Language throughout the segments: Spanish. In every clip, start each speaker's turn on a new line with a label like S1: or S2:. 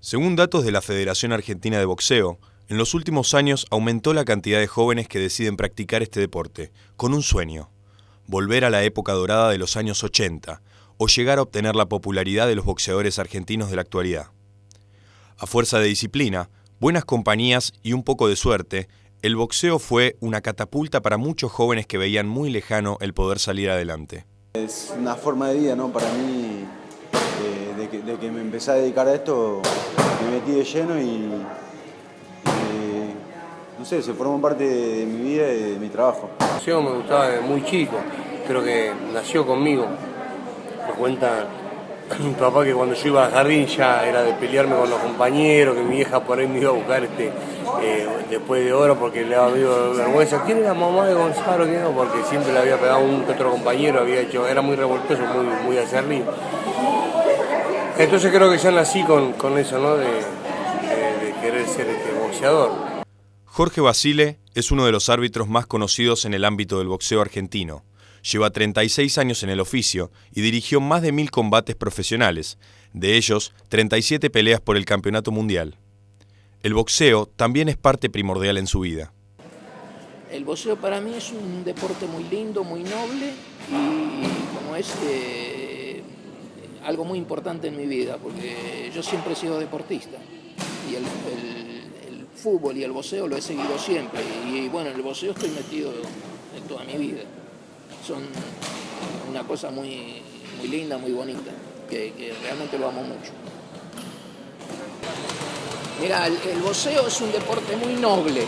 S1: Según datos de la Federación Argentina de Boxeo, en los últimos años aumentó la cantidad de jóvenes que deciden practicar este deporte, con un sueño: volver a la época dorada de los años 80 o llegar a obtener la popularidad de los boxeadores argentinos de la actualidad. A fuerza de disciplina, buenas compañías y un poco de suerte, el boxeo fue una catapulta para muchos jóvenes que veían muy lejano el poder salir adelante.
S2: Es una forma de vida, ¿no? Para mí, de que me empecé a dedicar a esto, me metí de lleno y no sé, se formó parte de mi vida y de mi trabajo.
S3: El boxeo me gustaba desde muy chico, creo que nació conmigo. Me cuenta mi papá que cuando yo iba al jardín ya era de pelearme con los compañeros, que mi vieja por ahí me iba a buscar después de hora porque le daba medio vergüenza. ¿Quién es la mamá de Gonzalo? ¿Quién no? Porque siempre le había pegado a un que otro compañero, era muy revoltoso, muy acerrín. Entonces creo que ya nací con eso, ¿no? De querer ser boxeador.
S1: Jorge Basile es uno de los árbitros más conocidos en el ámbito del boxeo argentino. Lleva 36 años en el oficio y dirigió más de 1000 combates profesionales, de ellos 37 peleas por el campeonato mundial. El boxeo también es parte primordial en su vida.
S4: El boxeo para mí es un deporte muy lindo, muy noble y como es algo muy importante en mi vida, porque yo siempre he sido deportista y el fútbol y el boxeo lo he seguido siempre y bueno, en el boxeo estoy metido en toda mi vida. Son una cosa muy linda, muy bonita, que realmente lo amo mucho. Mira, el boxeo es un deporte muy noble,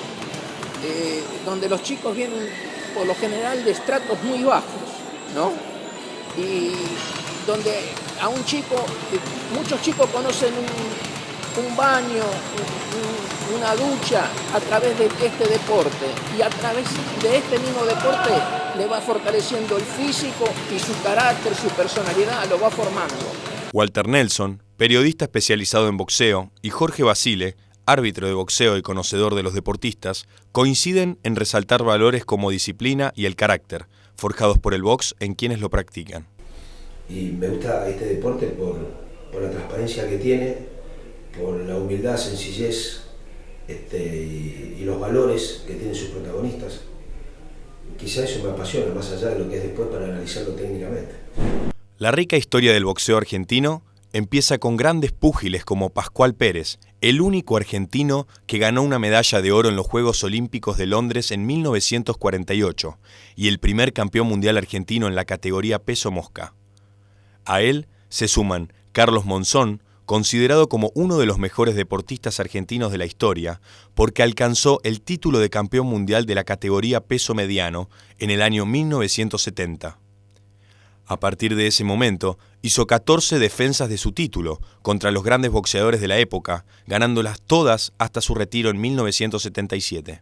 S4: donde los chicos vienen por lo general de estratos muy bajos, ¿no? Y donde a un chico, muchos chicos conocen un baño, una ducha a través de este deporte, y a través de este mismo deporte le va fortaleciendo el físico y su carácter, su personalidad, lo va formando.
S1: Walter Nelson, periodista especializado en boxeo, y Jorge Basile, árbitro de boxeo y conocedor de los deportistas, coinciden en resaltar valores como disciplina y el carácter, forjados por el box en quienes lo practican.
S5: Y me gusta este deporte por la transparencia que tiene, por la humildad, sencillez y los valores que tienen sus protagonistas. Quizá eso me apasiona, más allá de lo que es después para analizarlo técnicamente.
S1: La rica historia del boxeo argentino empieza con grandes púgiles como Pascual Pérez, el único argentino que ganó una medalla de oro en los Juegos Olímpicos de Londres en 1948 y el primer campeón mundial argentino en la categoría peso mosca. A él se suman Carlos Monzón, considerado como uno de los mejores deportistas argentinos de la historia, porque alcanzó el título de campeón mundial de la categoría peso mediano en el año 1970. A partir de ese momento, hizo 14 defensas de su título contra los grandes boxeadores de la época, ganándolas todas hasta su retiro en 1977.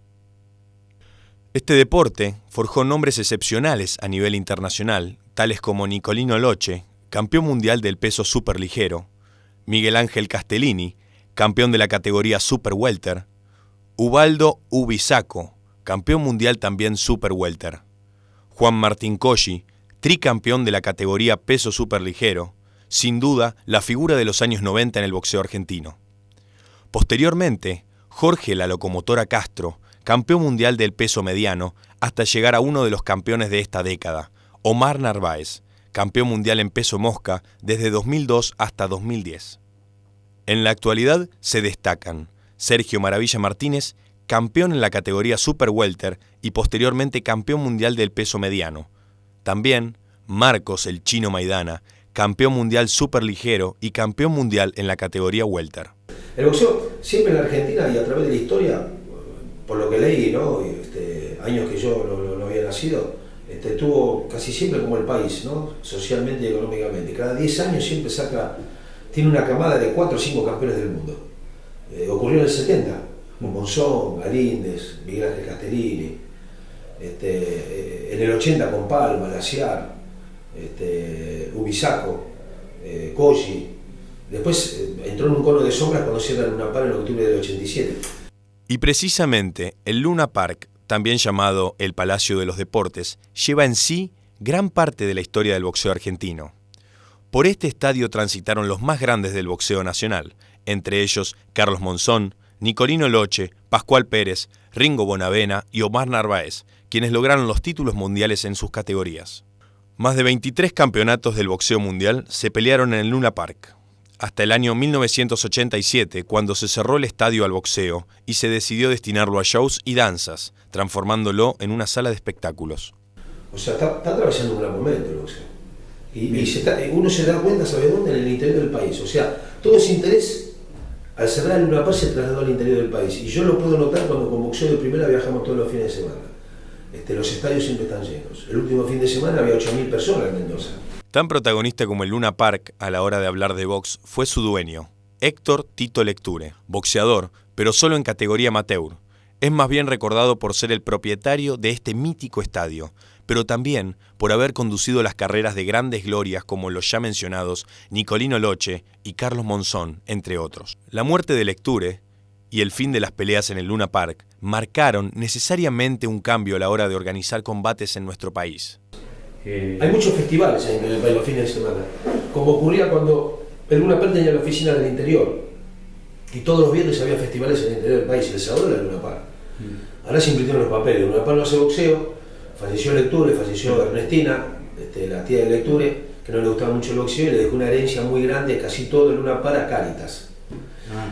S1: Este deporte forjó nombres excepcionales a nivel internacional, tales como Nicolino Loche, campeón mundial del peso superligero, Miguel Ángel Castellini, campeón de la categoría Super Welter, Ubaldo Ubisaco, campeón mundial también Super Welter, Juan Martín Cosci, tricampeón de la categoría peso superligero, sin duda la figura de los años 90 en el boxeo argentino. Posteriormente, Jorge La Locomotora Castro, campeón mundial del peso mediano, hasta llegar a uno de los campeones de esta década, Omar Narváez, campeón mundial en peso mosca desde 2002 hasta 2010. En la actualidad se destacan Sergio Maravilla Martínez, campeón en la categoría Super Welter y posteriormente campeón mundial del peso mediano. También Marcos el Chino Maidana, campeón mundial superligero y campeón mundial en la categoría Welter.
S5: El boxeo siempre en la Argentina y a través de la historia, por lo que leí, ¿no? Años que yo no había nacido, tuvo casi siempre como el país, ¿no? Socialmente y económicamente. Cada 10 años siempre tiene una camada de 4 o 5 campeones del mundo. Ocurrió en el 70, con Monzón, Galíndez, Miguel Ángel Castellini, en el 80 con Palma, Laciar, Ubisaco, Cosci. Después entró en un cono de sombras cuando cierran Luna Park en octubre del 87.
S1: Y precisamente el Luna Park, también llamado el Palacio de los Deportes, lleva en sí gran parte de la historia del boxeo argentino. Por este estadio transitaron los más grandes del boxeo nacional, entre ellos Carlos Monzón, Nicolino Loche, Pascual Pérez, Ringo Bonavena y Omar Narváez, quienes lograron los títulos mundiales en sus categorías. Más de 23 campeonatos del boxeo mundial se pelearon en el Luna Park, hasta el año 1987, cuando se cerró el estadio al boxeo y se decidió destinarlo a shows y danzas, transformándolo en una sala de espectáculos.
S5: O sea, está atravesando un gran momento el boxeo. Y uno se da cuenta, ¿sabe dónde? En el interior del país. O sea, todo ese interés, al cerrar el Luna Park, se trasladó al interior del país. Y yo lo puedo notar cuando con boxeo de primera viajamos todos los fines de semana. Los estadios siempre están llenos. El último fin de semana había 8.000 personas en Mendoza.
S1: Tan protagonista como el Luna Park a la hora de hablar de box fue su dueño, Héctor Tito Lecture, boxeador, pero solo en categoría amateur. Es más bien recordado por ser el propietario de este mítico estadio, pero también por haber conducido las carreras de grandes glorias como los ya mencionados Nicolino Loche y Carlos Monzón, entre otros. La muerte de Lecture y el fin de las peleas en el Luna Park marcaron necesariamente un cambio a la hora de organizar combates en nuestro país.
S5: Hay muchos festivales en los fines de semana, como ocurría cuando el Luna Park tenía la oficina del interior y todos los viernes había festivales en el interior del país, el sábado era el Luna Park. Ahora se invirtieron los papeles, el Luna Park no hace boxeo, falleció Lecture, falleció Ernestina, la tía de Lecture, que no le gustaba mucho el boxeo y le dejó una herencia muy grande, casi todo el Luna Park a Cáritas.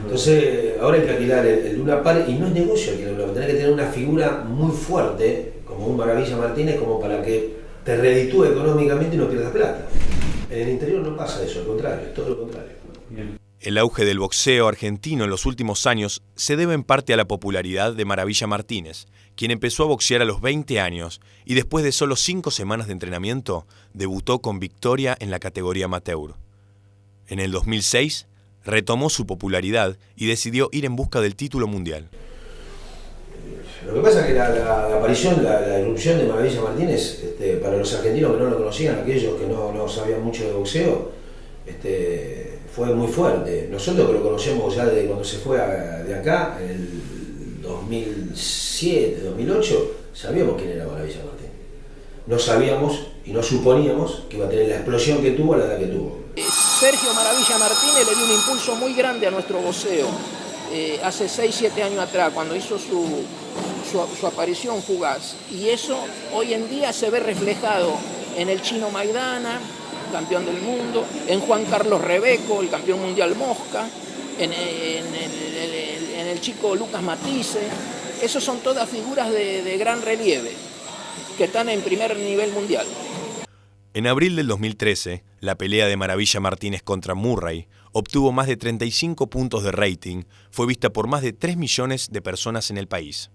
S5: Entonces ahora hay que alquilar el Luna Park y no es negocio alquilar el Luna Park, tenés que tener una figura muy fuerte, como un Maravilla Martínez, como para que te reditúe económicamente y no pierdas plata. En el interior no pasa eso, al contrario, es todo lo contrario.
S1: Bien. El auge del boxeo argentino en los últimos años se debe en parte a la popularidad de Maravilla Martínez, quien empezó a boxear a los 20 años y después de solo 5 semanas de entrenamiento, debutó con victoria en la categoría amateur. En el 2006, retomó su popularidad y decidió ir en busca del título mundial.
S5: Lo que pasa es que la aparición, la irrupción de Maravilla Martínez, para los argentinos que no lo conocían, aquellos que no sabían mucho de boxeo, fue muy fuerte. Nosotros que lo conocemos ya desde cuando se fue de acá, en el 2007, 2008, sabíamos quién era Maravilla Martínez. No sabíamos y no suponíamos que iba a tener la explosión que tuvo a la edad que tuvo.
S4: Sergio Maravilla Martínez le dio un impulso muy grande a nuestro boxeo. Hace 6-7 años atrás, cuando hizo su aparición fugaz. Y eso hoy en día se ve reflejado en el Chino Maidana, campeón del mundo, en Juan Carlos Rebeco, el campeón mundial mosca, en el chico Lucas Matisse. Esos son todas figuras de gran relieve, que están en primer nivel mundial.
S1: En abril del 2013, la pelea de Maravilla Martínez contra Murray obtuvo más de 35 puntos de rating, fue vista por más de 3 millones de personas en el país.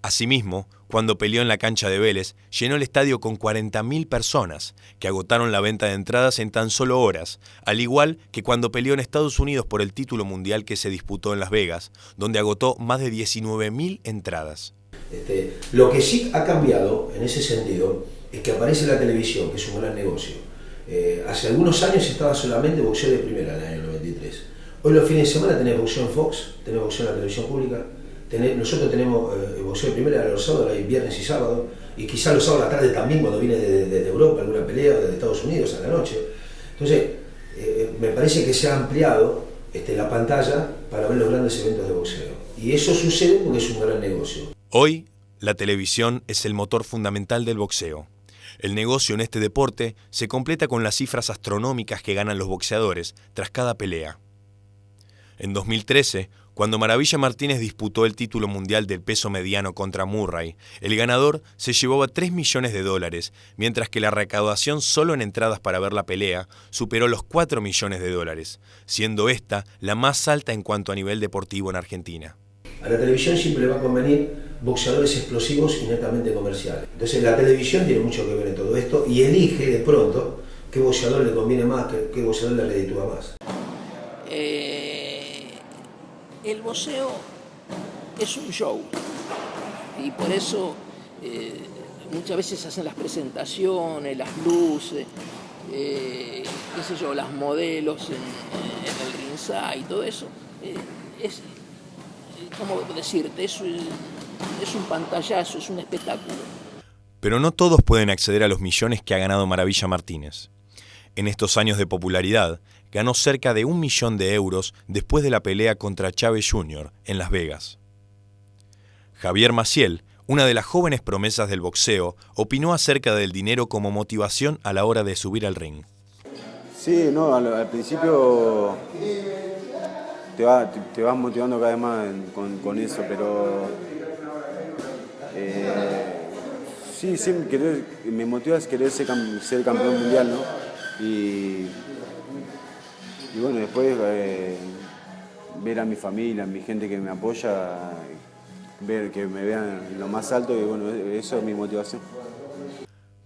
S1: Asimismo, cuando peleó en la cancha de Vélez, llenó el estadio con 40.000 personas, que agotaron la venta de entradas en tan solo horas, al igual que cuando peleó en Estados Unidos por el título mundial que se disputó en Las Vegas, donde agotó más de 19.000 entradas.
S5: Lo que sí ha cambiado en ese sentido es que aparece la televisión, que es un gran negocio. Hace algunos años estaba solamente boxeo de primera, en el año 93. Hoy los fines de semana tenés boxeo en Fox, tenés boxeo en la televisión pública, nosotros tenemos boxeo de primera los sábados, hay viernes y sábado, y quizás los sábados a la tarde también cuando viene de Europa, alguna pelea, o de Estados Unidos a la noche. Entonces, me parece que se ha ampliado la pantalla para ver los grandes eventos de boxeo. Y eso sucede porque es un gran negocio.
S1: Hoy, la televisión es el motor fundamental del boxeo. El negocio en este deporte se completa con las cifras astronómicas que ganan los boxeadores tras cada pelea. En 2013, cuando Maravilla Martínez disputó el título mundial del peso mediano contra Murray, el ganador se llevaba $3 millones, mientras que la recaudación solo en entradas para ver la pelea superó los $4 millones, siendo esta la más alta en cuanto a nivel deportivo en Argentina.
S5: A la televisión siempre le va a convenir boxeadores explosivos y netamente comerciales. Entonces la televisión tiene mucho que ver en todo esto y elige de pronto qué boxeador le conviene más, qué boxeador le reditúa más.
S4: El boxeo es un show y por eso muchas veces hacen las presentaciones, las luces, las modelos en el ringside y todo eso. ¿Cómo decirte? Es un pantallazo, es un espectáculo.
S1: Pero no todos pueden acceder a los millones que ha ganado Maravilla Martínez. En estos años de popularidad, ganó cerca de 1 millón de euros después de la pelea contra Chávez Jr. en Las Vegas. Javier Maciel, una de las jóvenes promesas del boxeo, opinó acerca del dinero como motivación a la hora de subir al ring.
S2: Sí, no, al principio te vas motivando cada vez más con eso, pero sí, me motiva a querer ser campeón mundial, ¿no? Y bueno, después ver a mi familia, a mi gente que me apoya, ver que me vean en lo más alto, y bueno, eso es mi motivación.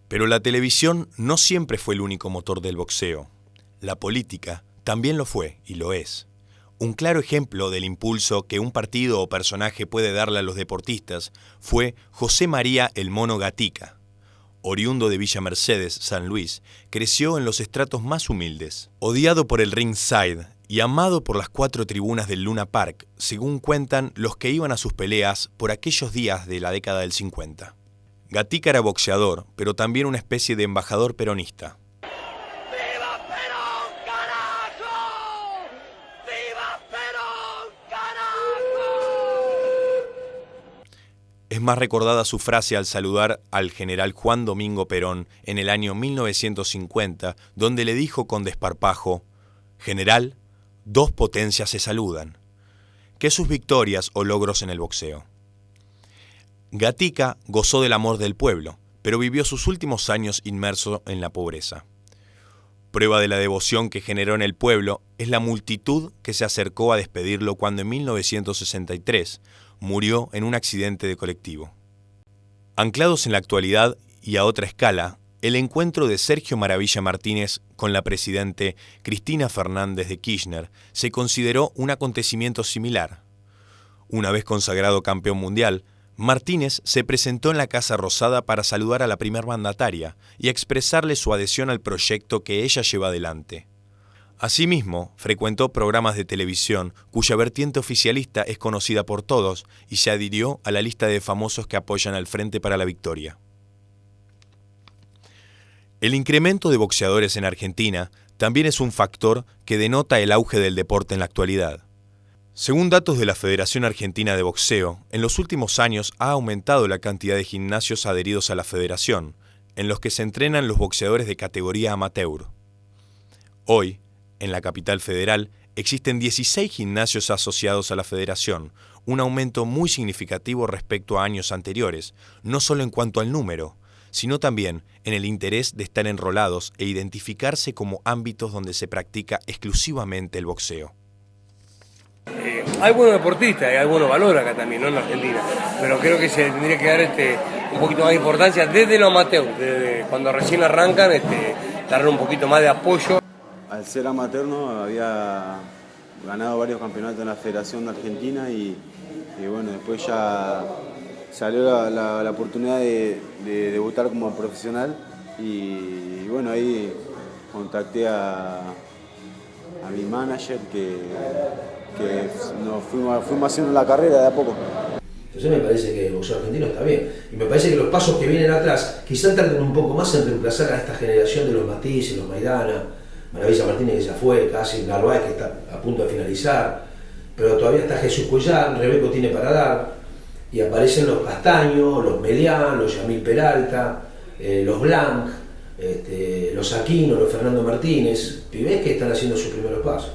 S1: Pero la televisión no siempre fue el único motor del boxeo. La política también lo fue y lo es. Un claro ejemplo del impulso que un partido o personaje puede darle a los deportistas fue José María El Mono Gatica. Oriundo de Villa Mercedes, San Luis, creció en los estratos más humildes. Odiado por el ringside y amado por las 4 tribunas del Luna Park, según cuentan los que iban a sus peleas por aquellos días de la década del 50. Gatica era boxeador, pero también una especie de embajador peronista.
S6: ¡Viva Perón, carajo! ¡Viva Perón, carajo!
S1: Es más recordada su frase al saludar al general Juan Domingo Perón en el año 1950, donde le dijo con desparpajo: «General, 2 potencias se saludan», que sus victorias o logros en el boxeo. Gatica gozó del amor del pueblo, pero vivió sus últimos años inmerso en la pobreza. Prueba de la devoción que generó en el pueblo es la multitud que se acercó a despedirlo cuando en 1963 murió en un accidente de colectivo. Anclados en la actualidad y a otra escala, el encuentro de Sergio Maravilla Martínez con la presidente Cristina Fernández de Kirchner se consideró un acontecimiento similar. Una vez consagrado campeón mundial, Martínez se presentó en la Casa Rosada para saludar a la primer mandataria y expresarle su adhesión al proyecto que ella lleva adelante. Asimismo, frecuentó programas de televisión cuya vertiente oficialista es conocida por todos y se adhirió a la lista de famosos que apoyan al Frente para la Victoria. El incremento de boxeadores en Argentina también es un factor que denota el auge del deporte en la actualidad. Según datos de la Federación Argentina de Boxeo, en los últimos años ha aumentado la cantidad de gimnasios adheridos a la federación, en los que se entrenan los boxeadores de categoría amateur. Hoy, en la capital federal, existen 16 gimnasios asociados a la federación, un aumento muy significativo respecto a años anteriores, no solo en cuanto al número, sino también en el interés de estar enrolados e identificarse como ámbitos donde se practica exclusivamente el boxeo.
S3: Hay buenos deportistas y hay buenos valores acá también, ¿no? En Argentina, pero creo que se tendría que dar un poquito más de importancia desde lo amateur, desde cuando recién arrancan, darle un poquito más de apoyo.
S2: Al ser amateur, ¿no? Había ganado varios campeonatos en la Federación de Argentina y bueno, después ya salió la oportunidad de debutar como profesional y bueno, ahí contacté a mi manager que nos fuimos haciendo la carrera de a poco.
S5: Entonces me parece que el boxeo argentino está bien. Y me parece que los pasos que vienen atrás quizás traten un poco más en reemplazar a esta generación de los Matices, los Maidana, Maravilla Martínez que ya fue, casi Narváez que está a punto de finalizar, pero todavía está Jesús Cuellar, Rebeco tiene para dar, y aparecen los Castaños, los Melián, los Yamil Peralta, los Blanc, los Aquino, los Fernando Martínez, pibes que están haciendo sus primeros pasos.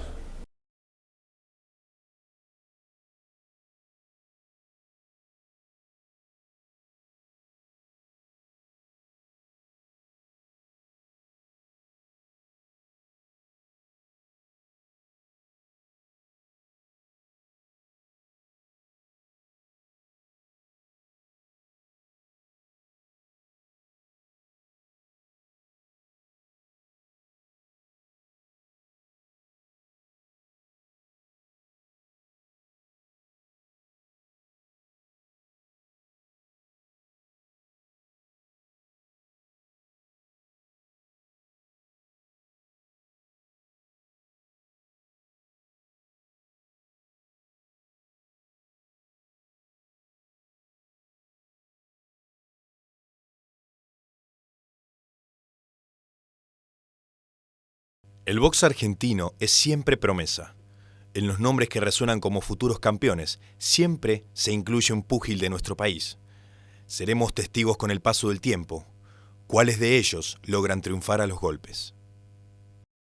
S1: El box argentino es siempre promesa. En los nombres que resuenan como futuros campeones, siempre se incluye un púgil de nuestro país. Seremos testigos con el paso del tiempo. ¿Cuáles de ellos logran triunfar a los golpes?